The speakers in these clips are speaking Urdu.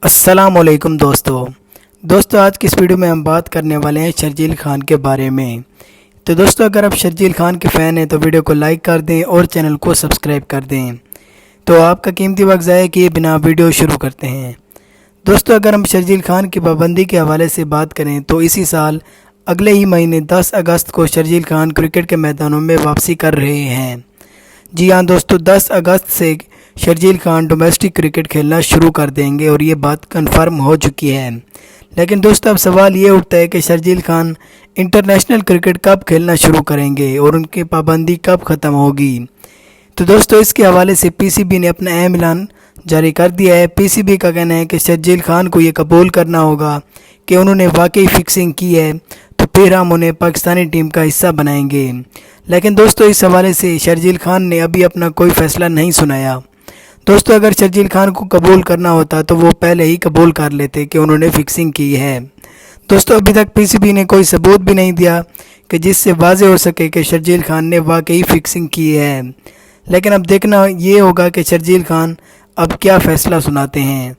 السلام علیکم دوستو آج کی اس ویڈیو میں ہم بات کرنے والے ہیں شرجیل خان کے بارے میں۔ تو دوستو اگر آپ شرجیل خان کے فین ہیں تو ویڈیو کو لائک کر دیں اور چینل کو سبسکرائب کر دیں۔ تو آپ کا قیمتی وقت ضائع کیے بنا ویڈیو شروع کرتے ہیں۔ دوستو اگر ہم شرجیل خان کی پابندی کے حوالے سے بات کریں تو اسی سال اگلے ہی مہینے 10 اگست کو شرجیل خان کرکٹ کے میدانوں میں واپسی کر رہے ہیں۔ جی ہاں دوستو، 10 اگست سے شرجیل خان ڈومیسٹک کرکٹ کھیلنا شروع کر دیں گے اور یہ بات کنفرم ہو چکی ہے۔ لیکن دوستو اب سوال یہ اٹھتا ہے کہ شرجیل خان انٹرنیشنل کرکٹ کب کھیلنا شروع کریں گے اور ان کی پابندی کب ختم ہوگی۔ تو دوستو اس کے حوالے سے پی سی بی نے اپنا اہم اعلان جاری کر دیا ہے۔ پی سی بی کا کہنا ہے کہ شرجیل خان کو یہ قبول کرنا ہوگا کہ انہوں نے واقعی فکسنگ کی ہے تو پھر ہم انہیں پاکستانی ٹیم کا حصہ بنائیں گے۔ لیکن دوستو اس حوالے سے شرجیل خان نے ابھی اپنا کوئی فیصلہ نہیں سنایا۔ دوستو اگر شرجیل خان کو قبول کرنا ہوتا تو وہ پہلے ہی قبول کر لیتے کہ انہوں نے فکسنگ کی ہے۔ دوستو ابھی تک پی سی بی نے کوئی ثبوت بھی نہیں دیا کہ جس سے واضح ہو سکے کہ شرجیل خان نے واقعی فکسنگ کی ہے۔ لیکن اب دیکھنا یہ ہوگا کہ شرجیل خان اب کیا فیصلہ سناتے ہیں۔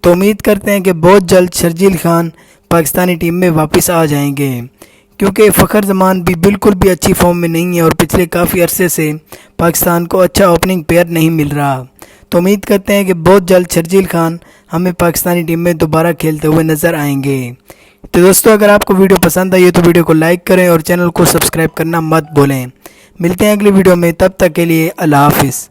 تو امید کرتے ہیں کہ بہت جلد شرجیل خان پاکستانی ٹیم میں واپس آ جائیں گے، کیونکہ فخر زمان بھی بالکل بھی اچھی فارم میں نہیں ہے اور پچھلے کافی عرصے سے پاکستان کو اچھا اوپننگ پیئر نہیں مل رہا۔ تو امید کرتے ہیں کہ بہت جلد شرجیل خان ہمیں پاکستانی ٹیم میں دوبارہ کھیلتے ہوئے نظر آئیں گے۔ تو دوستو اگر آپ کو ویڈیو پسند آئی ہے تو ویڈیو کو لائک کریں اور چینل کو سبسکرائب کرنا مت بھولیں۔ ملتے ہیں اگلی ویڈیو میں، تب تک کے لیے اللہ حافظ۔